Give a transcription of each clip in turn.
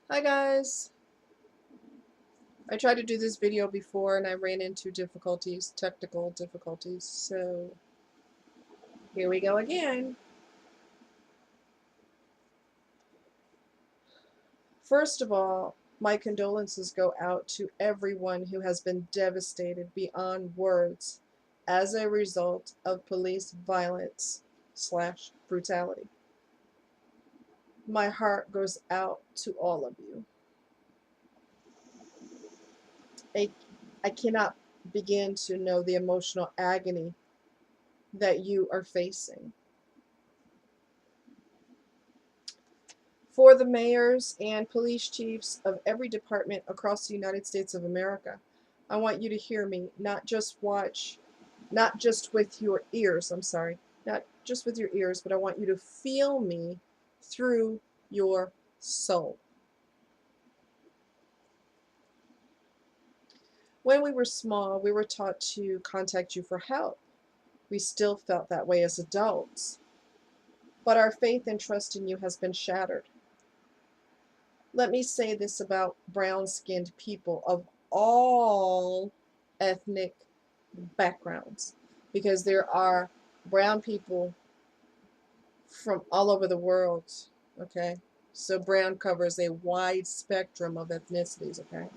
Hi guys! I tried to do this video before and I ran into technical difficulties, so here we go again. First of all, my condolences go out to everyone who has been devastated beyond words as a result of police violence / brutality. My heart goes out to all of you. I, I cannot begin to know the emotional agony that you are facing. For the mayors and police chiefs of every department across the United States of America, I want you to hear me, not just with your ears, not just with your ears, but I want you to feel me through your soul. When we were small, we were taught to contact you for help. We still felt that way as adults, but our faith and trust in you has been shattered. Let me say this about brown-skinned people of all ethnic backgrounds, because there are brown people from all over the world, okay? So brown covers a wide spectrum of ethnicities, okay?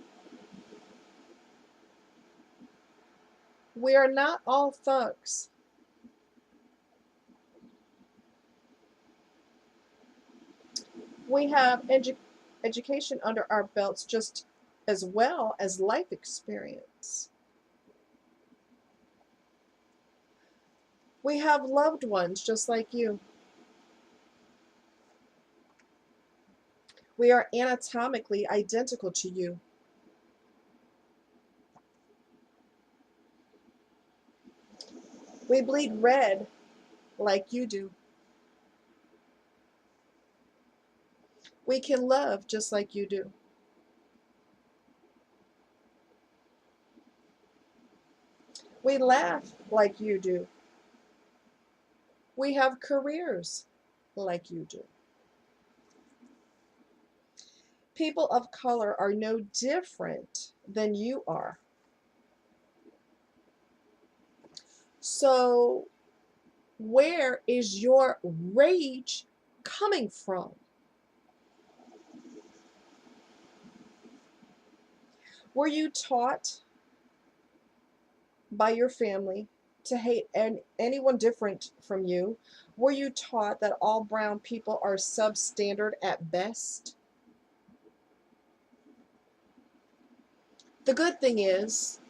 We are not all thugs. We have education under our belts just as well as life experience. We have loved ones just like you. We are anatomically identical to you. We bleed red like you do. We can love just like you do. We laugh like you do. We have careers like you do. People of color are no different than you are. So, where is your rage coming from? Were you taught by your family to hate anyone different from you? Were you taught that all brown people are substandard at best? The good thing is,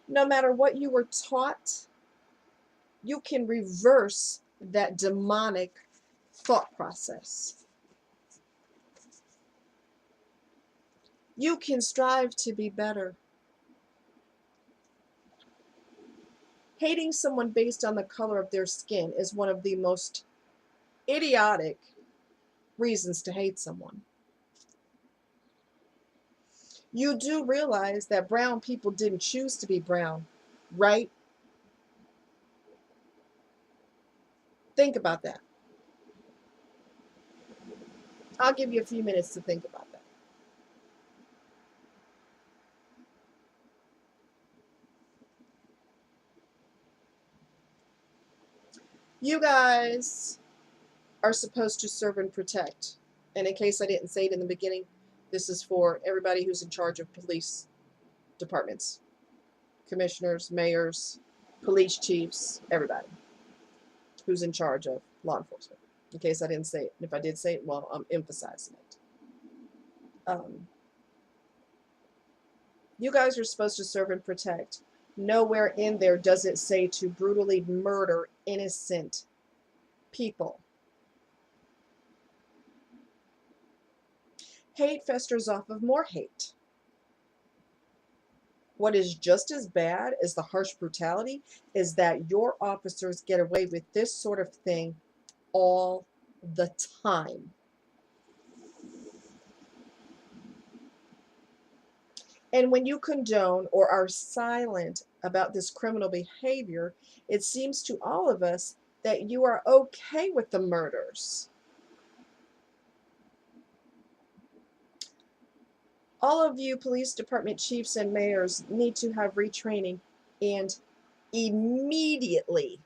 no matter what you were taught, you can reverse that demonic thought process. You can strive to be better. Hating someone based on the color of their skin is one of the most idiotic reasons to hate someone. You do realize that brown people didn't choose to be brown, right? Think about that. I'll give you a few minutes to think about that. You guys are supposed to serve and protect. And in case I didn't say it in the beginning, this is for everybody who's in charge of police departments, commissioners, mayors, police chiefs, everybody who's in charge of law enforcement. In case I didn't say it. And if I did say it, well, I'm emphasizing it. You guys are supposed to serve and protect. Nowhere in there does it say to brutally murder innocent people. Hate festers off of more hate. What is just as bad as the harsh brutality is that your officers get away with this sort of thing all the time. And when you condone or are silent about this criminal behavior, it seems to all of us that you are okay with the murders. All of you police department chiefs and mayors need to have retraining, and immediately.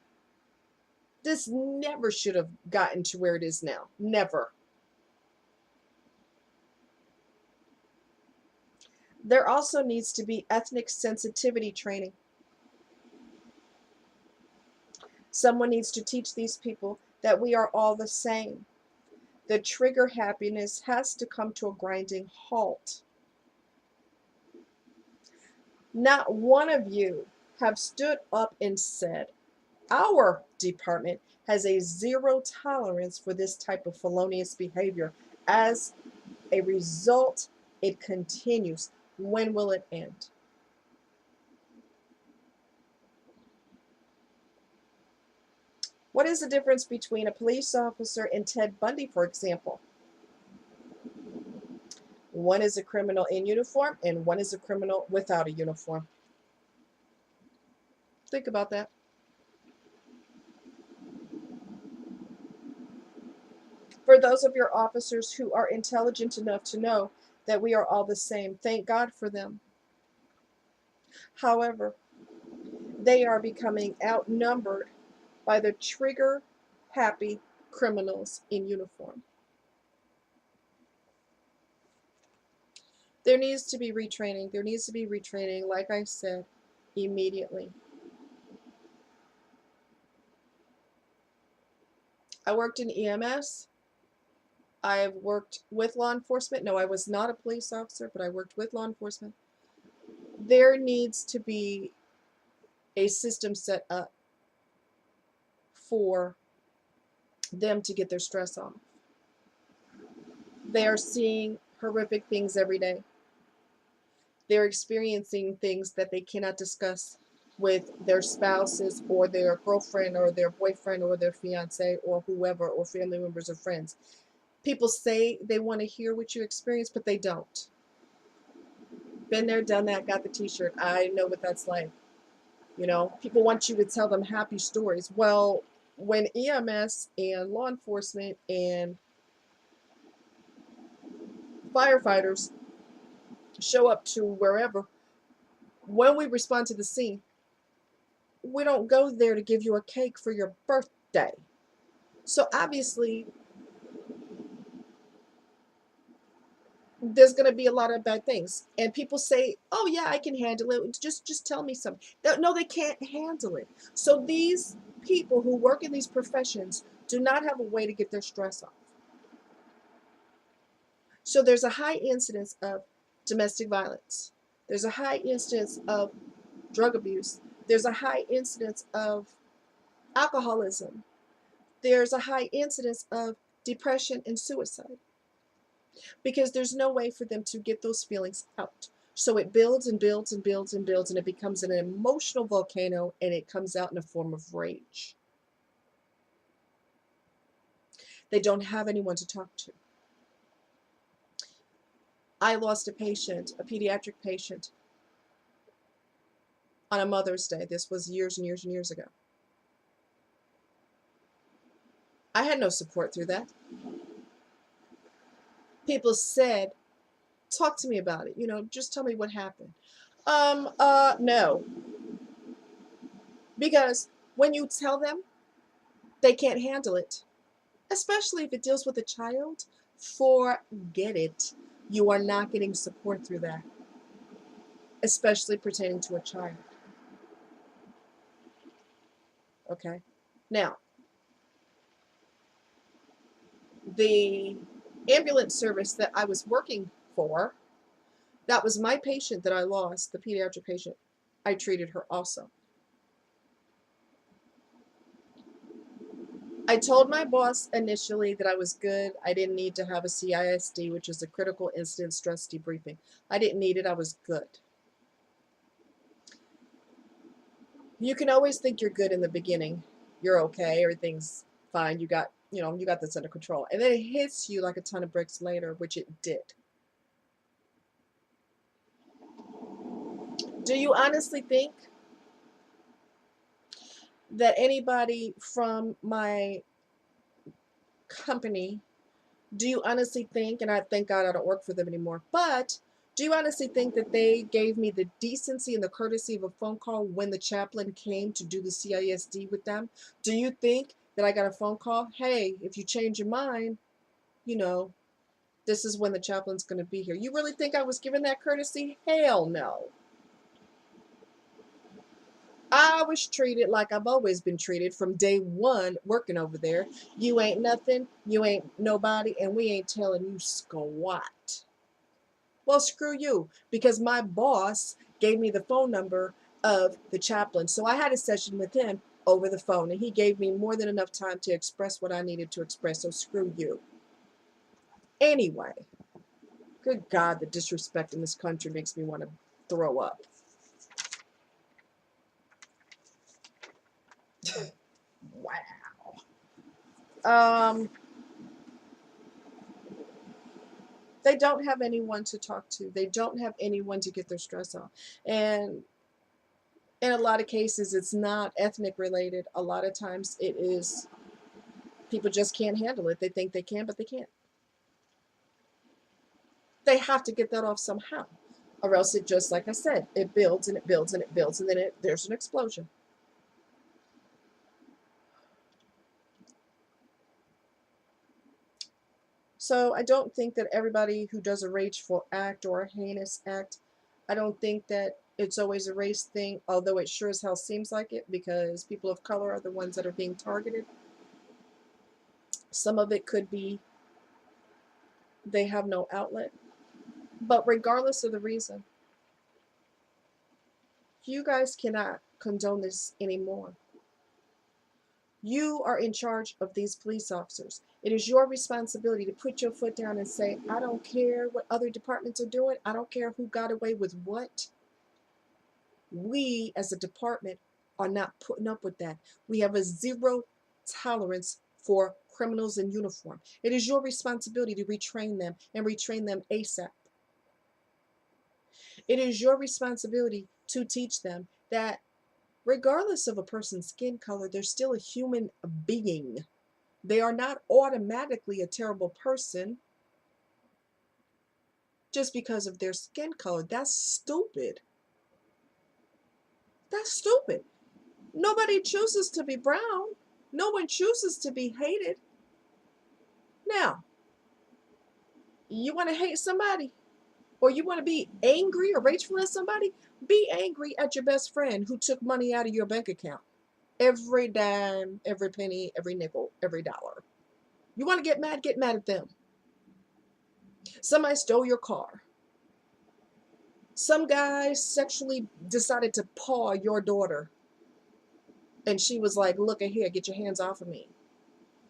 This never should have gotten to where it is now. Never. There also needs to be ethnic sensitivity training. Someone needs to teach these people that we are all the same. The trigger happiness has to come to a grinding halt. Not one of you have stood up and said, our department has a zero tolerance for this type of felonious behavior. As a result, it continues. When will it end? What is the difference between a police officer and Ted Bundy, for example? One is a criminal in uniform and one is a criminal without a uniform. Think about that. For those of your officers who are intelligent enough to know that we are all the same, thank God for them. However, they are becoming outnumbered by the trigger-happy criminals in uniform. There needs to be retraining. There needs to be retraining, like I said, immediately. I worked in EMS. I've worked with law enforcement. No, I was not a police officer, but I worked with law enforcement. There needs to be a system set up for them to get their stress off. They are seeing horrific things every day. They're experiencing things that they cannot discuss with their spouses or their girlfriend or their boyfriend or their fiance or whoever, or family members or friends. People say they want to hear what you experience, but they don't. Been there, done that, got the t-shirt. I know what that's like. You know, people want you to tell them happy stories. Well, when EMS and law enforcement and firefighters show up to wherever, when we respond to the scene, we don't go there to give you a cake for your birthday. So obviously, there's going to be a lot of bad things. And people say, oh yeah, I can handle it. Just tell me something. No, they can't handle it. So these people who work in these professions do not have a way to get their stress off. So there's a high incidence of domestic violence. There's a high incidence of drug abuse. There's a high incidence of alcoholism. There's a high incidence of depression and suicide, because there's no way for them to get those feelings out. So it builds and builds and builds and builds, and it becomes an emotional volcano, and it comes out in a form of rage. They don't have anyone to talk to. I lost a patient, a pediatric patient, on a Mother's Day. This was years and years and years ago. I had no support through that. People said, talk to me about it. You know, just tell me what happened. No. Because when you tell them, they can't handle it. Especially if it deals with a child, forget it. You are not getting support through that. Especially pertaining to a child. Okay? Now, the ambulance service that I was working for, that was my patient that I lost, the pediatric patient. I treated her also. I told my boss initially that I was good. I didn't need to have a CISD, which is a critical incident stress debriefing. I didn't need it. I was good. You can always think you're good in the beginning. You're okay. Everything's fine. You got this under control. And then it hits you like a ton of bricks later, which it did. Do you honestly think that anybody from my company, do you honestly think, and I thank God I don't work for them anymore, but Do you honestly think that they gave me the decency and the courtesy of a phone call when the chaplain came to do the CISD with them? Do you think that I got a phone call? Hey, if you change your mind, you know, this is when the chaplain's going to be here. You really think I was given that courtesy? Hell no. I was treated like I've always been treated from day one working over there. You ain't nothing, you ain't nobody, and we ain't telling you squat. Well, screw you, because my boss gave me the phone number of the chaplain. So I had a session with him over the phone, and he gave me more than enough time to express what I needed to express. So screw you. Anyway, good God, the disrespect in this country makes me want to throw up. Wow. They don't have anyone to talk to. They don't have anyone to get their stress off. And in a lot of cases, it's not ethnic related. A lot of times it is people just can't handle it. They think they can, but they can't. They have to get that off somehow. Or else it just, like I said, it builds and it builds and it builds, and then there's an explosion. So I don't think that everybody who does a rageful act or a heinous act, I don't think that it's always a race thing, although it sure as hell seems like it, because people of color are the ones that are being targeted. Some of it could be they have no outlet. But regardless of the reason, you guys cannot condone this anymore. You are in charge of these police officers. It is your responsibility to put your foot down and say, I don't care what other departments are doing. I don't care who got away with what. We, as a department, are not putting up with that. We have a zero tolerance for criminals in uniform. It is your responsibility to retrain them and retrain them ASAP. It is your responsibility to teach them that regardless of a person's skin color, they're still a human being. They are not automatically a terrible person just because of their skin color. That's stupid. That's stupid. Nobody chooses to be brown. No one chooses to be hated. Now, you want to hate somebody, or you want to be angry or rageful at somebody, be angry at your best friend who took money out of your bank account. Every dime, every penny, every nickel, every dollar. You want to get mad at them. Somebody stole your car. Some guy sexually decided to paw your daughter. And she was like, look at here, get your hands off of me.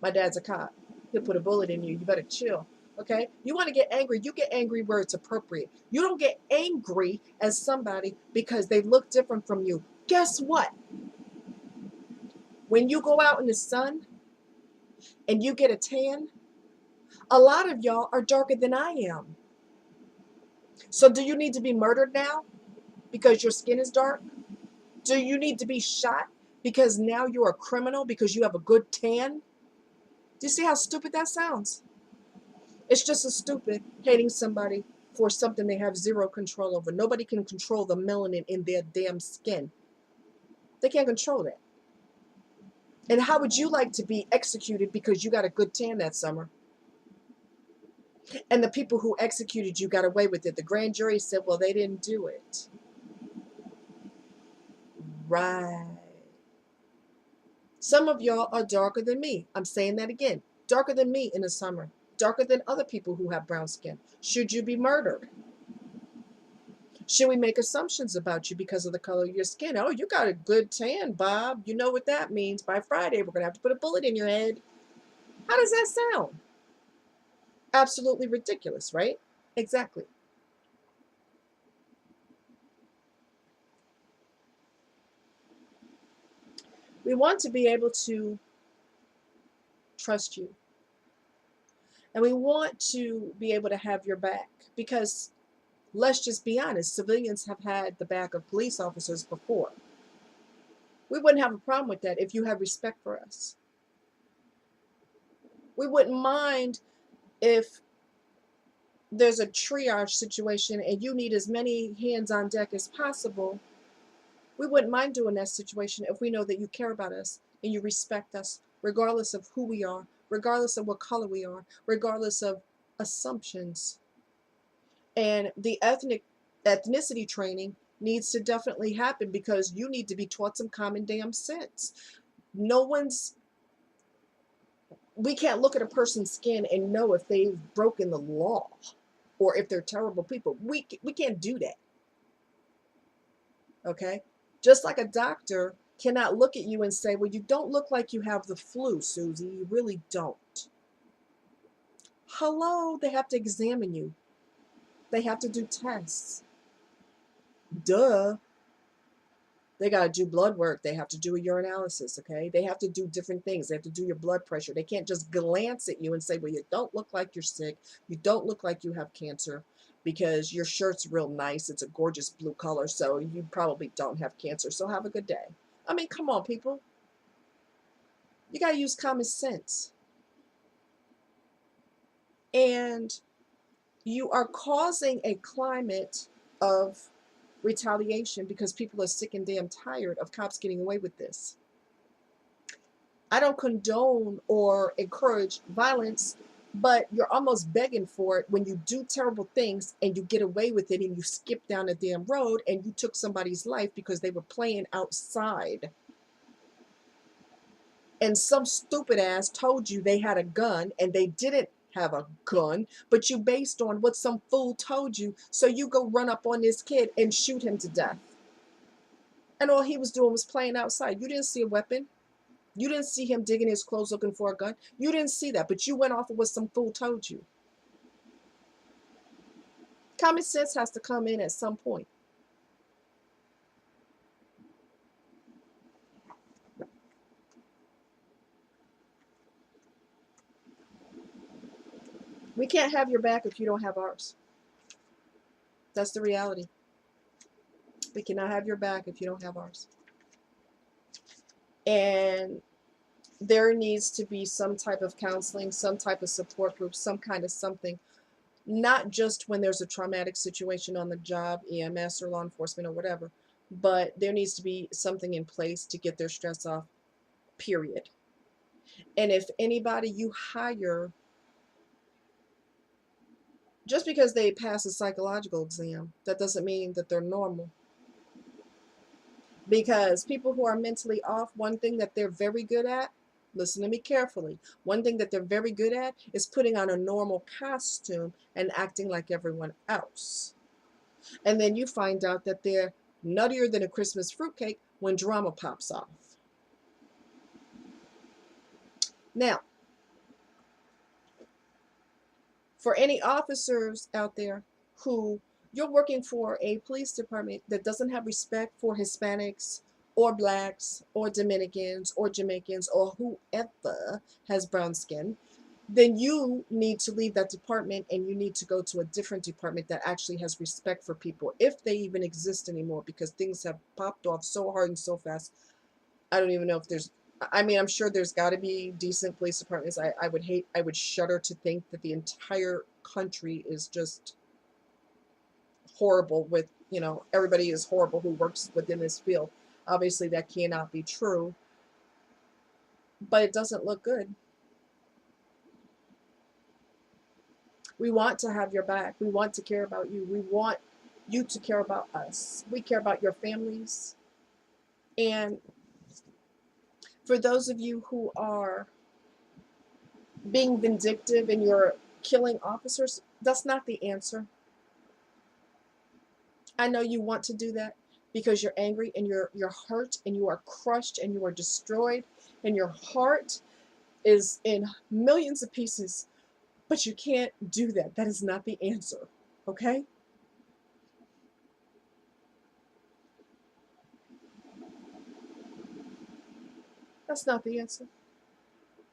My dad's a cop. He'll put a bullet in you. You better chill. Okay? You want to get angry, you get angry where it's appropriate. You don't get angry as somebody because they look different from you. Guess what? When you go out in the sun and you get a tan, a lot of y'all are darker than I am. So do you need to be murdered now because your skin is dark? Do you need to be shot because now you're a criminal because you have a good tan? Do you see how stupid that sounds? It's just as stupid hating somebody for something they have zero control over. Nobody can control the melanin in their damn skin. They can't control that. And how would you like to be executed because you got a good tan that summer? And the people who executed you got away with it. The grand jury said, well, they didn't do it. Right. Some of y'all are darker than me. I'm saying that again. Darker than me in the summer. Darker than other people who have brown skin. Should you be murdered? Should we make assumptions about you because of the color of your skin? Oh, you got a good tan, Bob. You know what that means. By Friday, we're going to have to put a bullet in your head. How does that sound? Absolutely ridiculous, right? Exactly. We want to be able to trust you. And we want to be able to have your back because let's just be honest, civilians have had the back of police officers before. We wouldn't have a problem with that if you have respect for us. We wouldn't mind if there's a triage situation and you need as many hands on deck as possible, we wouldn't mind doing that situation if we know that you care about us and you respect us, regardless of who we are, regardless of what color we are, regardless of assumptions. And the ethnicity training needs to definitely happen because you need to be taught some common damn sense. No one's We can't look at a person's skin and know if they've broken the law or if they're terrible people. We can't do that. Okay? Just like a doctor cannot look at you and say, well, you don't look like you have the flu, Susie. You really don't. Hello, they have to examine you. They have to do tests. Duh. They got to do blood work. They have to do a urinalysis, okay? They have to do different things. They have to do your blood pressure. They can't just glance at you and say, well, you don't look like you're sick. You don't look like you have cancer because your shirt's real nice. It's a gorgeous blue color, so you probably don't have cancer. So have a good day. I mean, come on, people. You got to use common sense. And you are causing a climate of retaliation because people are sick and damn tired of cops getting away with this. I don't condone or encourage violence, but you're almost begging for it when you do terrible things and you get away with it and you skip down a damn road and you took somebody's life because they were playing outside. And some stupid ass told you they had a gun and they didn't have a gun, but you based on what some fool told you, so you go run up on this kid and shoot him to death. And all he was doing was playing outside. You didn't see a weapon. You didn't see him digging his clothes looking for a gun. You didn't see that, but you went off of what some fool told you. Common sense has to come in at some point. We can't have your back if you don't have ours. That's the reality. We cannot have your back if you don't have ours. And there needs to be some type of counseling, some type of support group, some kind of something. Not just when there's a traumatic situation on the job, EMS or law enforcement or whatever, but there needs to be something in place to get their stress off, period. And if anybody you hire, just because they pass a psychological exam, that doesn't mean that they're normal. Because people who are mentally off, one thing that they're very good at, listen to me carefully, one thing that they're very good at is putting on a normal costume and acting like everyone else. And then you find out that they're nuttier than a Christmas fruitcake when drama pops off. Now, for any officers out there who you're working for a police department that doesn't have respect for Hispanics or blacks or Dominicans or Jamaicans or whoever has brown skin, then you need to leave that department and you need to go to a different department that actually has respect for people, if they even exist anymore, because things have popped off so hard and so fast. I don't even know if there's, I mean, I'm sure there's got to be decent police departments. I would shudder to think that the entire country is just horrible with, everybody is horrible who works within this field. Obviously, that cannot be true, but it doesn't look good. We want to have your back. We want to care about you. We want you to care about us. We care about your families. And for those of you who are being vindictive and you're killing officers, that's not the answer. I know you want to do that because you're angry and you're hurt and you are crushed and you are destroyed and your heart is in millions of pieces, but you can't do that. That is not the answer, okay? That's not the answer.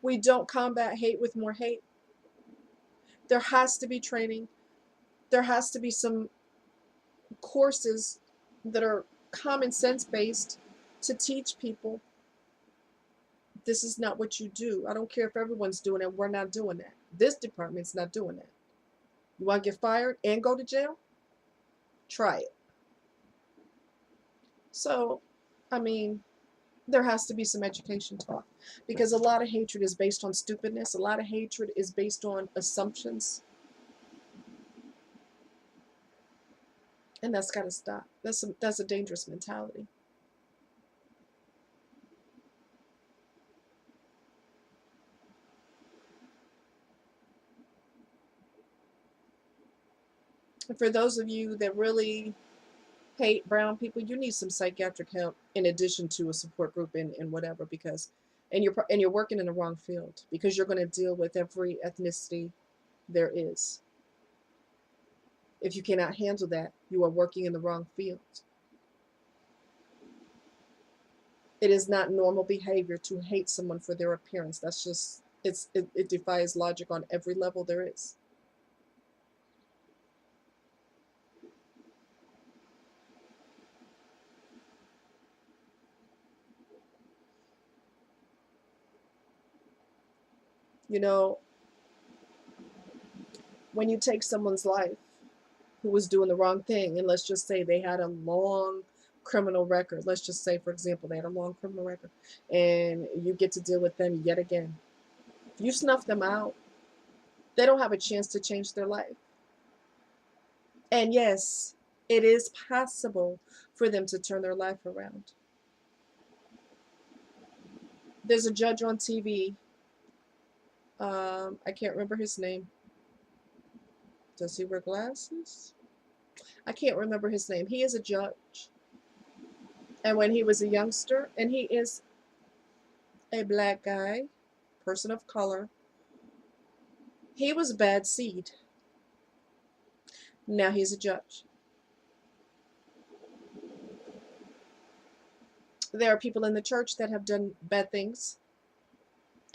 We don't combat hate with more hate. There has to be training. There has to be some courses that are common sense based to teach people this is not what you do. I don't care if everyone's doing it. We're not doing that. This department's not doing that. You want to get fired and go to jail? Try it. So, I mean, there has to be some education taught because a lot of hatred is based on stupidness. A lot of hatred is based on assumptions, and that's got to stop. That's a dangerous mentality. And for those of you that really hate brown people, you need some psychiatric help in addition to a support group and whatever, because and you're working in the wrong field because you're going to deal with every ethnicity there is. If you cannot handle that, you are working in the wrong field. It is not normal behavior to hate someone for their appearance. That's just it defies logic on every level there is. You know, when you take someone's life who was doing the wrong thing, and let's just say they had a long criminal record. Let's just say, for example, they had a long criminal record, and you get to deal with them yet again. If you snuff them out, they don't have a chance to change their life. And yes, it is possible for them to turn their life around. There's a judge on TV. I can't remember his name. Does he wear glasses? I can't remember his name. He is a judge. And when he was a youngster, and he is a black guy, person of color, he was a bad seed. Now he's a judge. There are people in the church that have done bad things,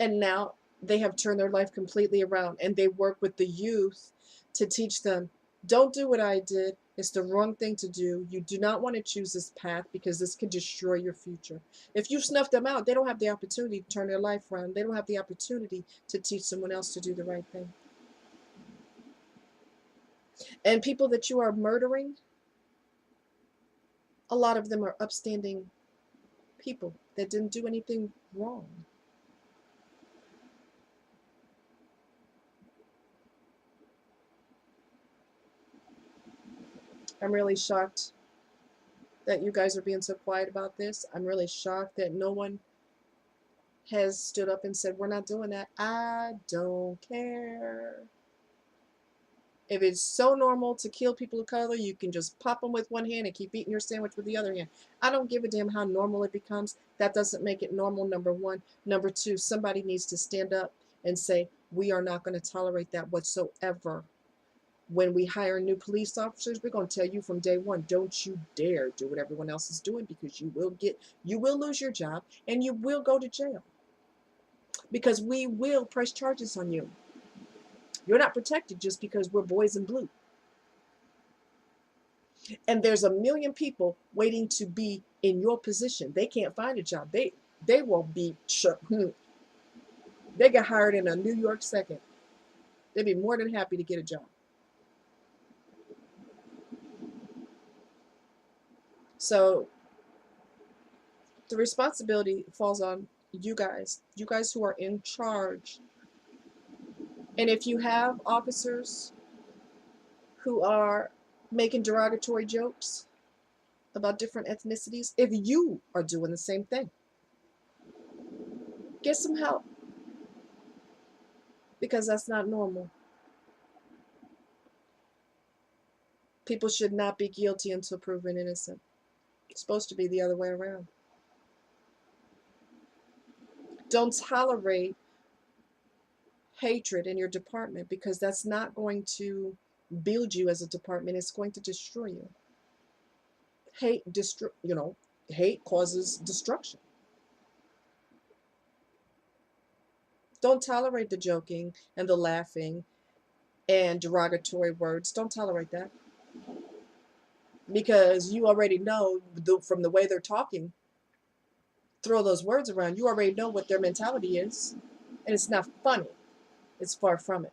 and now they have turned their life completely around, and they work with the youth to teach them, don't do what I did. It's the wrong thing to do. You do not want to choose this path because this could destroy your future. If you snuff them out, they don't have the opportunity to turn their life around. They don't have the opportunity to teach someone else to do the right thing. And people that you are murdering, a lot of them are upstanding people that didn't do anything wrong. I'm really shocked that you guys are being so quiet about this. I'm really shocked that no one has stood up and said, we're not doing that. I don't care. If it's so normal to kill people of color, you can just pop them with one hand and keep eating your sandwich with the other hand. I don't give a damn how normal it becomes. That doesn't make it normal, number one. Number two, somebody needs to stand up and say, we are not going to tolerate that whatsoever. When we hire new police officers, we're going to tell you from day one, don't you dare do what everyone else is doing, because you will lose your job and you will go to jail, because we will press charges on you. You're not protected just because we're boys in blue. And there's a million people waiting to be in your position. They can't find a job. They will be sure. They get hired in a New York second. They'd be more than happy to get a job. So the responsibility falls on you guys who are in charge. And if you have officers who are making derogatory jokes about different ethnicities, if you are doing the same thing, get some help, because that's not normal. People should not be guilty until proven innocent. It's supposed to be the other way around. Don't tolerate hatred in your department, because that's not going to build you as a department. It's going to destroy you. Hate causes destruction. Don't tolerate the joking and the laughing and derogatory words. Don't tolerate that, because you already know from the way they're talking, throw those words around, you already know what their mentality is. And it's not funny. It's far from it.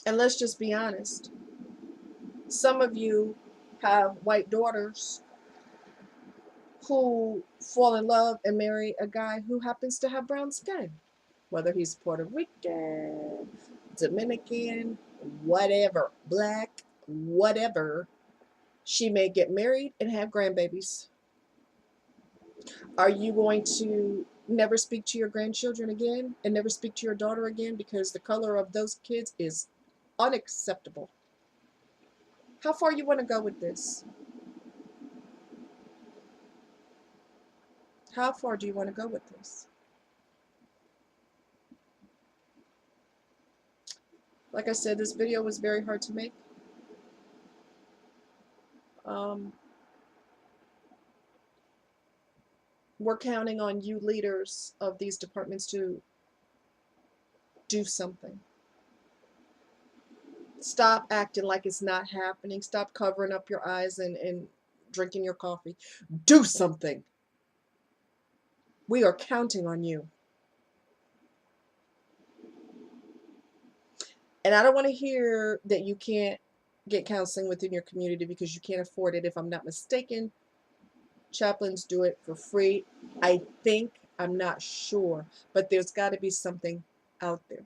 And let's just be honest. Some of you have white daughters who fall in love and marry a guy who happens to have brown skin, whether he's Puerto Rican, Dominican, whatever, black, whatever. She may get married and have grandbabies. Are you going to never speak to your grandchildren again and never speak to your daughter again because the color of those kids is unacceptable? How far you want to go with this? How far do you want to go with this? Like I said, this video was very hard to make. Um, we're counting on you leaders of these departments to do something. Stop acting like it's not happening. Stop covering up your eyes and drinking your coffee. Do something. We are counting on you. And I don't want to hear that you can't get counseling within your community because you can't afford it. If I'm not mistaken, chaplains do it for free. I think, I'm not sure, but there's got to be something out there.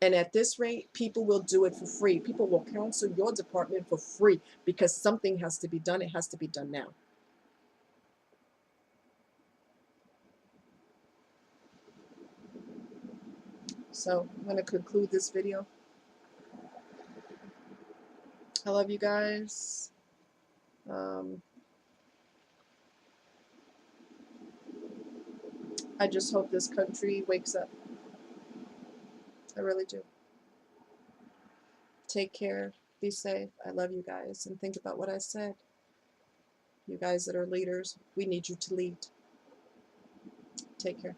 And at this rate, people will do it for free. People will counsel your department for free because something has to be done. It has to be done now. So I'm going to conclude this video. I love you guys. I just hope this country wakes up. I really do. Take care. Be safe. I love you guys. And think about what I said. You guys that are leaders, we need you to lead. Take care.